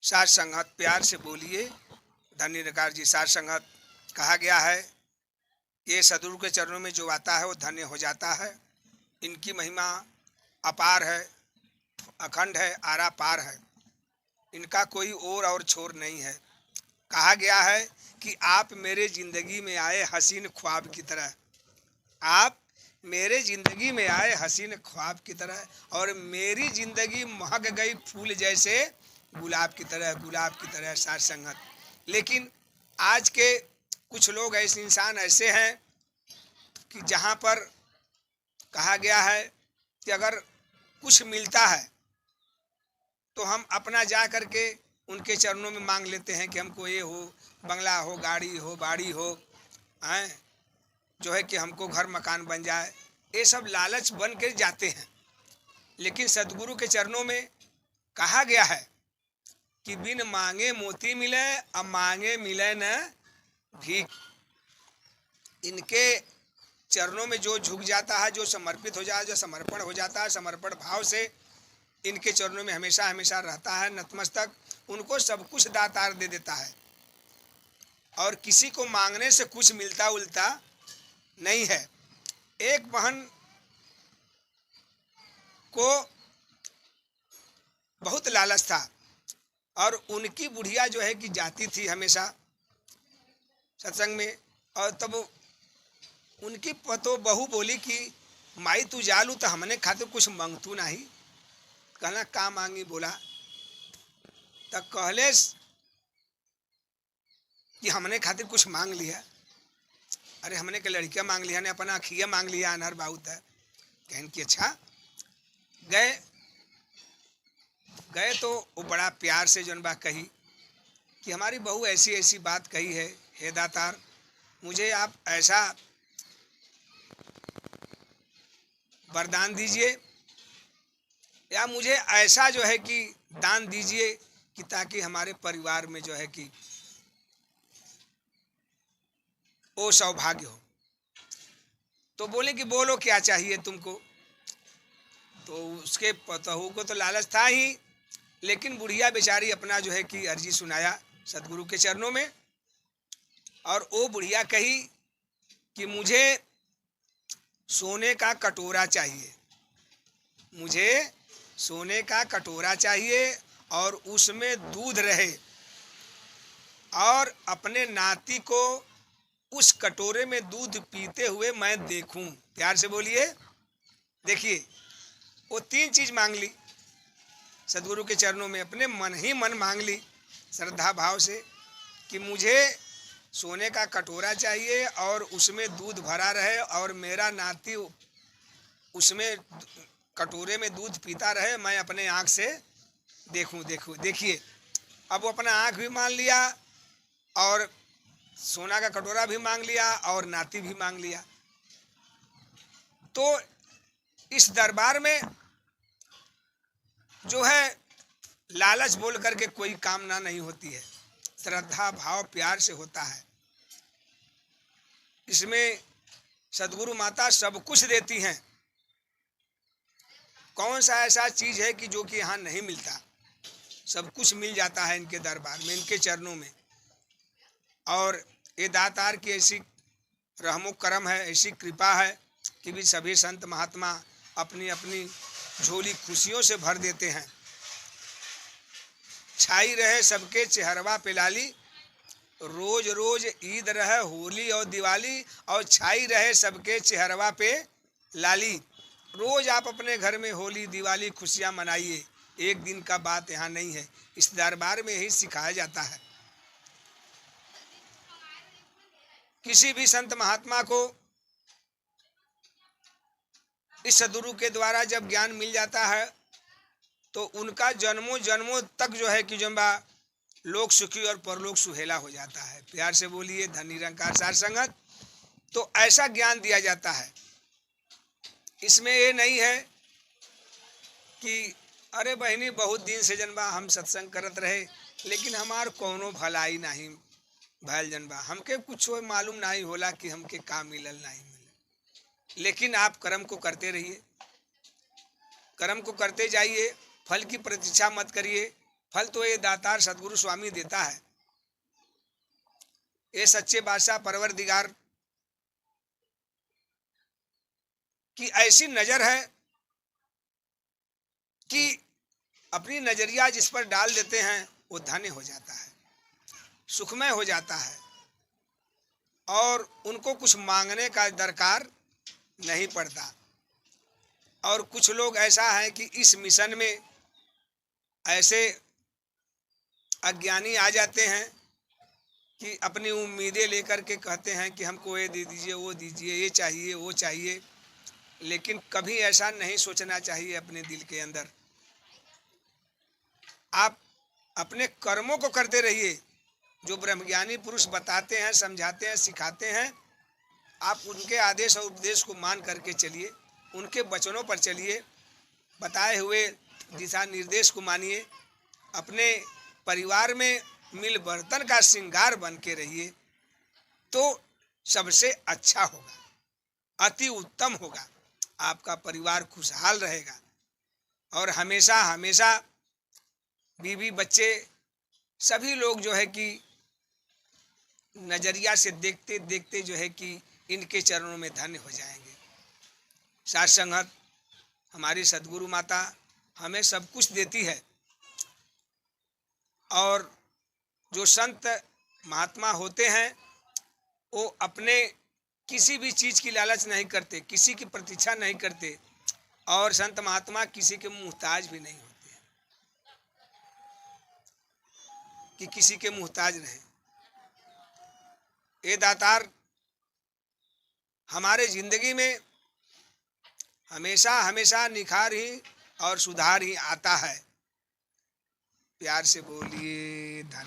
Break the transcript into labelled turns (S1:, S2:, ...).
S1: साथ संगत प्यार से बोलिए। धन्य निरंकार जी, साथ संगत कहा गया है, ये सदगुरु के चरणों में जो आता है वो धन्य हो जाता है। इनकी महिमा अपार है, अखंड है, आरा पार है। इनका कोई और छोर नहीं है। कहा गया है कि आप मेरे जिंदगी में आए हसीन ख्वाब की तरह, आप मेरे जिंदगी में आए हसीन ख्वाब की तरह, और मेरी जिंदगी महक गई फूल जैसे गुलाब की तरह, गुलाब की तरह। साथ संगत लेकिन आज के कुछ लोग ऐसे इंसान ऐसे हैं कि जहाँ पर कहा गया है कि अगर कुछ मिलता है तो हम अपना जा करके उनके चरणों में मांग लेते हैं कि हमको ये हो, बंगला हो, गाड़ी हो, बाड़ी हो, हैं जो है कि हमको घर मकान बन जाए। ये सब लालच बन के जाते हैं। लेकिन सदगुरु के चरणों में कहा गया है कि बिन मांगे मोती मिले, अब मांगे मिले न भीख। इनके चरणों में जो झुक जाता है, जो समर्पित हो जाता है, जो समर्पण हो जाता है, समर्पण भाव से इनके चरणों में हमेशा हमेशा रहता है नतमस्तक, उनको सब कुछ दातार दे देता है। और किसी को मांगने से कुछ मिलता उलता नहीं है। एक बहन को बहुत लालच था और उनकी बुढ़िया जो है कि जाती थी हमेशा सत्संग में, और तब उनकी पतो बहू बोली कि माई तू जालू तो हमने खातिर कुछ मांगतू नहीं। कहना का मांगी? बोला तब कहले कि हमने खातिर कुछ मांग लिया। अरे हमने के लड़कियां मांग लिया ने, अपना अखिया मांग लिया, अनहर बहुत है। कहन कि अच्छा। गए तो वो बड़ा प्यार से जौन बा कही कि हमारी बहू ऐसी ऐसी बात कही है, हे दातार मुझे आप ऐसा वरदान दीजिए या मुझे ऐसा जो है कि दान दीजिए कि ताकि हमारे परिवार में जो है कि वो सौभाग्य हो। तो बोले कि बोलो क्या चाहिए तुमको। तो उसके पतहू को तो लालच था ही, लेकिन बुढ़िया बेचारी अपना जो है कि अर्जी सुनाया सदगुरु के चरणों में। और वो बुढ़िया कही कि मुझे सोने का कटोरा चाहिए, मुझे सोने का कटोरा चाहिए और उसमें दूध रहे, और अपने नाती को उस कटोरे में दूध पीते हुए मैं देखूं। प्यार से बोलिए। देखिए वो तीन चीज मांग ली सदगुरु के चरणों में, अपने मन ही मन मांग ली श्रद्धा भाव से कि मुझे सोने का कटोरा चाहिए और उसमें दूध भरा रहे और मेरा नाती उसमें कटोरे में दूध पीता रहे, मैं अपने आँख से देखूं। देखिए अब वो अपना आँख भी मान लिया और सोना का कटोरा भी मांग लिया और नाती भी मांग लिया। तो इस दरबार में जो है लालच बोल करके कोई कामना नहीं होती है, श्रद्धा भाव प्यार से होता है। इसमें सदगुरु माता सब कुछ देती हैं। कौन सा ऐसा चीज है कि जो कि यहाँ नहीं मिलता? सब कुछ मिल जाता है इनके दरबार में, इनके चरणों में। और ये दातार की ऐसी रहमो करम है, ऐसी कृपा है कि भी सभी संत महात्मा अपनी अपनी झोली खुशियों से भर देते हैं। छाई रहे सबके चेहरवा पे लाली, रोज रोज ईद रहे होली और दिवाली, और छाई रहे सबके चेहरवा पे लाली। रोज आप अपने घर में होली दिवाली खुशियां मनाइए, एक दिन का बात यहाँ नहीं है। इस दरबार में यही सिखाया जाता है। किसी भी संत महात्मा को इस सदगुरु के द्वारा जब ज्ञान मिल जाता है तो उनका जन्मों जन्मों तक जो है कि जम्बा लोक सुखी और परलोक सुहेला हो जाता है। प्यार से बोलिए धन निरंकार सार संगत। तो ऐसा ज्ञान दिया जाता है। इसमें ये नहीं है कि अरे बहनी बहुत दिन से जनबा हम सत्संग करत रहे लेकिन हमार कोनो भलाई नहीं भैल जनबा, हमके कुछ मालूम नहीं होला कि हमके का मिलल नहीं मिले। लेकिन आप कर्म को करते रहिए, कर्म को करते जाइए, फल की प्रतीक्षा मत करिए। फल तो ये दातार सदगुरु स्वामी देता है। ये सच्चे बादशाह परवरदिगार की ऐसी नजर है कि अपनी नजरिया जिस पर डाल देते हैं वो धन्य हो जाता है, सुखमय हो जाता है, और उनको कुछ मांगने का दरकार नहीं पड़ता। और कुछ लोग ऐसा है कि इस मिशन में ऐसे अज्ञानी आ जाते हैं कि अपनी उम्मीदें लेकर के कहते हैं कि हमको ये दे दीजिए, वो दीजिए, ये चाहिए, वो चाहिए। लेकिन कभी ऐसा नहीं सोचना चाहिए अपने दिल के अंदर। आप अपने कर्मों को करते रहिए, जो ब्रह्मज्ञानी पुरुष बताते हैं, समझाते हैं, सिखाते हैं। आप उनके आदेश और उपदेश को मान करके चलिए, उनके वचनों पर चलिए, बताए हुए दिशा निर्देश को मानिए, अपने परिवार में मिल बर्तन का श्रृंगार बन के रहिए, तो सबसे अच्छा होगा, अति उत्तम होगा। आपका परिवार खुशहाल रहेगा और हमेशा हमेशा बीवी बच्चे सभी लोग जो है कि नजरिया से देखते देखते जो है कि इनके चरणों में धन्य हो जाएंगे। साथ संगत हमारी सदगुरु माता हमें सब कुछ देती है, और जो संत महात्मा होते हैं वो अपने किसी भी चीज़ की लालच नहीं करते, किसी की प्रतीक्षा नहीं करते, और संत महात्मा किसी के मुहताज भी नहीं होते कि किसी के मुहताज रहे। ये दातार हमारे जिंदगी में हमेशा हमेशा निखार ही और सुधार ही आता है। प्यार से बोलिए धन्यवाद।